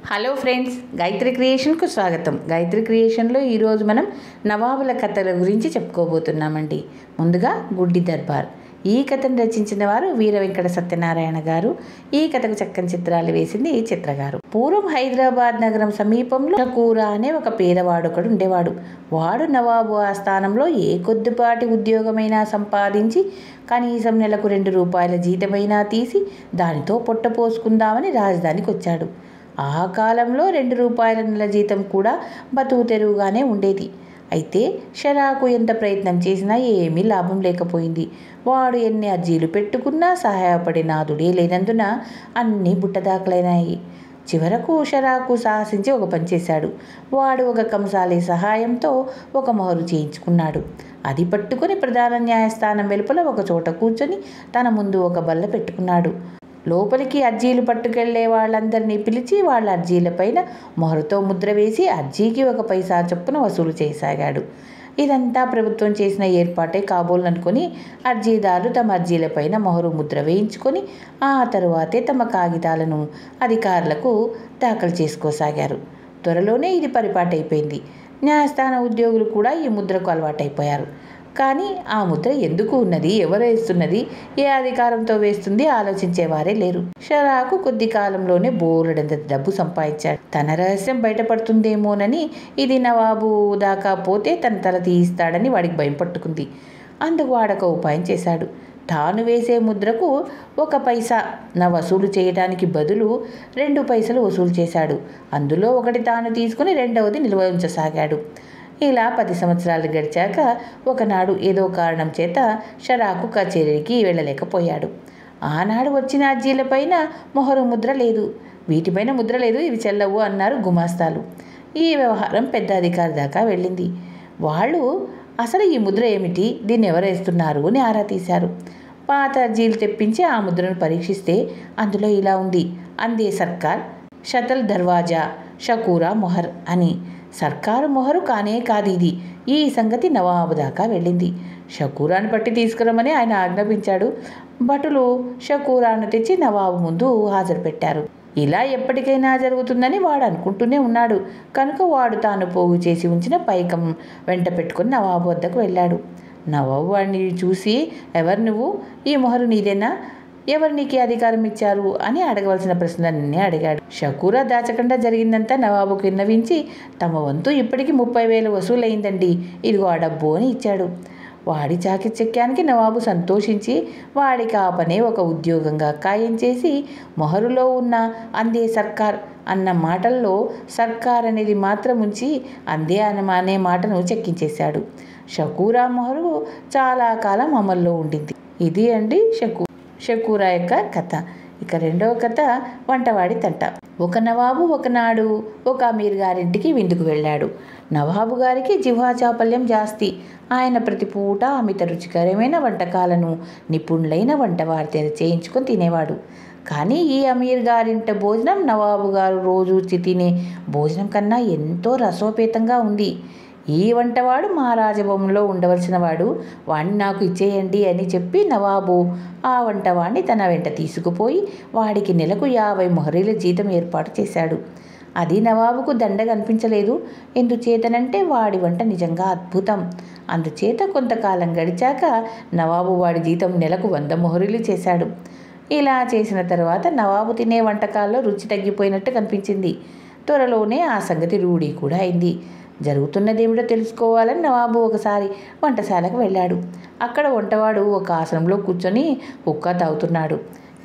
Hello friends, Gayatri క్రియేషన్కు స్వాగతం. గాయత్రి క్రియేషన్లో ఈరోజు మనం నవాబుల కథల గురించి చెప్పుకోబోతున్నామండి. ముందుగా గుడ్డి దర్బార్. ఈ కథను రచించిన వారు వీర వెంకట సత్యనారాయణ గారు. ఈ కథకు చక్కని చిత్రాలు వేసింది ఈ చిత్రగారు. పూర్వం హైదరాబాద్ నగరం సమీపంలో షకూరా అనే ఒక పేదవాడు ఒకడు ఉండేవాడు. వాడు నవాబు ఆస్థానంలో ఏ కొద్దిపాటి ఉద్యోగమైనా సంపాదించి కనీసం నెలకు 2 రూపాయల జీతమైనా తీసి దానితో పొట్ట పోసుకుందామని రాజధానికి వచ్చాడు. ఆ కాలంలో 2 రూపాయల నెల జీతం కూడా బతుకు తెరువుగానే ఉండేది. అయితే షరాకు ఎంత ప్రయత్నం చేసినా ఏమీ లాభం లేకపోయింది. వాడు ఎన్ని అర్జీలు పెట్టుకున్నా సహాయపడే నాదుడే లేనందున అన్నీ బుట్టదాఖలైనాయి. చివరకు షరాకు సాహసించి ఒక పని చేశాడు. వాడు ఒక కంసాలి సహాయంతో ఒక మొహరు చేయించుకున్నాడు. అది పట్టుకుని ప్రధాన న్యాయస్థానం వెలుపల ఒక చోట కూర్చొని తన ముందు ఒక బల్ల పెట్టుకున్నాడు. లోపలికి అర్జీలు పట్టుకెళ్లే వాళ్ళందరినీ పిలిచి వాళ్ళ అర్జీలపైన మొహరుతో ముద్ర వేసి అర్జీకి 1 పైసా చొప్పున వసూలు చేయసాగాడు. ఇదంతా ప్రభుత్వం చేసిన ఏర్పాటే కాబోలనుకొని అర్జీదారులు తమ అర్జీలపైన మొహరు ముద్ర వేయించుకొని ఆ తరువాతే తమ కాగితాలను అధికారులకు దాఖలు చేసుకోసాగారు. త్వరలోనే ఇది పరిపాటైపోయింది. న్యాయస్థాన ఉద్యోగులు కూడా ఈ ముద్రకు అలవాటైపోయారు. కానీ ఆ ముద్ర ఎందుకు ఉన్నది, ఎవరు వేస్తున్నది, ఏ అధికారంతో వేస్తుంది ఆలోచించేవారే లేరు. షరాకు కొద్ది కాలంలోనే బోలెడంత డబ్బు సంపాదించాడు. తన రహస్యం బయటపడుతుందేమోనని, ఇది నవాబు దాకా పోతే తన తల తీయిస్తాడని వాడికి భయం పట్టుకుంది. అందుకు వాడొక ఉపాయం చేశాడు. తాను వేసే ముద్రకు 1 పైసా వసూలు చేయడానికి బదులు 2 పైసలు వసూలు చేశాడు. అందులో 1 తాను తీసుకుని 2వది నిల్వ ఉంచసాగాడు. ఇలా 10 సంవత్సరాలు గడిచాక ఒకనాడు ఏదో కారణం చేత షరాకు కచేరీకి వెళ్ళలేకపోయాడు. ఆనాడు వచ్చిన అర్జీలపైన మొహరు ముద్ర లేదు, వీటిపైన ముద్ర లేదు, ఇవి చెల్లవు అన్నారు గుమాస్తాలు. ఈ వ్యవహారం పెద్ద అధికారి దాకా వెళ్ళింది. వాళ్ళు అసలు ఈ ముద్ర ఏమిటి, దీన్ని ఎవరు వేస్తున్నారు అని ఆరా తీశారు. పాత అర్జీలు తెప్పించి ఆ ముద్రను పరీక్షిస్తే అందులో ఇలా ఉంది: అందే సర్కార్, షతల్ దర్వాజా, షకూరా మొహర్ అని. సర్కారు మొహరు కానే కాదు ఇది. ఈ సంగతి నవాబు దాకా వెళ్ళింది. షకూరాను పట్టి తీసుకురమని ఆయన ఆజ్ఞాపించాడు. భటులు షకూరాను తెచ్చి నవాబు ముందు హాజరు పెట్టారు. ఇలా ఎప్పటికైనా జరుగుతుందని వాడు అనుకుంటూనే ఉన్నాడు. కనుక వాడు తాను పోగు చేసి ఉంచిన పైకం వెంట పెట్టుకుని నవాబు వద్దకు వెళ్ళాడు. నవాబు వాడిని చూసి, ఎవరు నువ్వు, ఈ మొహరు నీదేనా, ఎవరు నీకు అధికారం ఇచ్చారు అని అడగవలసిన ప్రశ్నలన్నీ అడిగాడు. షకూరా దాచకుండా జరిగిందంతా నవాబుకు విన్నవించి, తమ వంతు ఇప్పటికీ 30,000 వసూలైందండి, ఇదిగో ఆ డబ్బు అని ఇచ్చాడు. వాడి చాకచక్యానికి నవాబు సంతోషించి వాడికి ఆ పనే ఒక ఉద్యోగంగా ఖాయం చేసి మొహరులో ఉన్న అందే సర్కార్ అన్న మాటల్లో సర్కార్ అనేది మాత్రం ఉంచి అందే అనే మాటను చెక్కించేశాడు. షకూరా మొహరు చాలా కాలం అమల్లో ఉండింది. ఇది అండి షకూరా యొక్క కథ. ఇక రెండవ కథ వంటవాడి తంట. ఒక నవాబు ఒకనాడు ఒక అమీర్ గారింటికి విందుకు వెళ్ళాడు. నవాబు గారికి జిహ్వా చాపల్యం జాస్తి. ఆయన ప్రతి పూట అమిత రుచికరమైన వంటకాలను నిపుణులైన వంటవారితో చేయించుకొని తినేవాడు. కానీ ఈ అమీర్ గారింట భోజనం నవాబు గారు రోజు తినే భోజనం కన్నా ఎంతో రసోపేతంగా ఉంది. ఈ వంటవాడు మా రాజభవనంలో ఉండవలసిన వాడు, వాణ్ణి నాకు ఇచ్చేయండి అని చెప్పి నవాబు ఆ వంటవాడిని తన వెంట తీసుకుపోయి వాడికి నెలకు 50 మొహరీల జీతం ఏర్పాటు చేశాడు. అది నవాబుకు దండగా అనిపించలేదు. ఎందుచేతనంటే వాడి వంట నిజంగా అద్భుతం. అందుచేత కొంతకాలం గడిచాక నవాబు వాడి జీతం నెలకు 100 మొహరీలు చేశాడు. ఇలా చేసిన తర్వాత నవాబు తినే వంటకాల్లో రుచి తగ్గిపోయినట్టు కనిపించింది. త్వరలోనే ఆ సంగతి రూఢీ కూడా అయింది. జరుగుతున్నదేమిటో తెలుసుకోవాలని నవాబు ఒకసారి వంటశాలకు వెళ్ళాడు. అక్కడ వంటవాడు ఒక ఆసనంలో కూర్చొని హుక్కా తాగుతున్నాడు.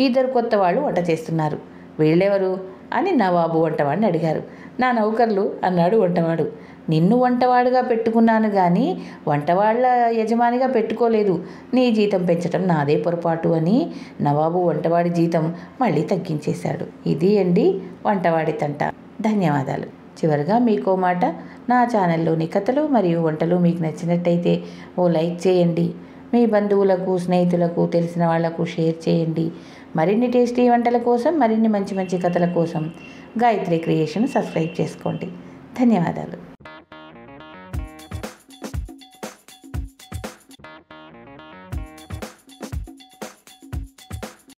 2 కొత్త వాళ్ళు వంట చేస్తున్నారు. వీళ్ళెవరు అని నవాబు వంటవాడిని అడిగారు. నా నౌకర్లు అన్నాడు వంటవాడు. నిన్ను వంటవాడుగా పెట్టుకున్నాను కానీ వంటవాళ్ళ యజమానిగా పెట్టుకోలేదు. నీ జీతం పెంచడం నాదే పొరపాటు అని నవాబు వంటవాడి జీతం మళ్ళీ తగ్గించేశాడు. ఇది అండి వంటవాడి తంట. ధన్యవాదాలు. చివరిగా మీకో మాట, నా ఛానల్లోని కథలు మరియు వంటలు మీకు నచ్చినట్టయితే ఓ లైక్ చేయండి. మీ బంధువులకు, స్నేహితులకు, తెలిసిన వాళ్లకు షేర్ చేయండి. మరిన్ని టేస్టీ వంటల కోసం, మరిన్ని మంచి మంచి కథల కోసం గాయత్రి క్రియేషన్ సబ్స్క్రైబ్ చేసుకోండి. ధన్యవాదాలు.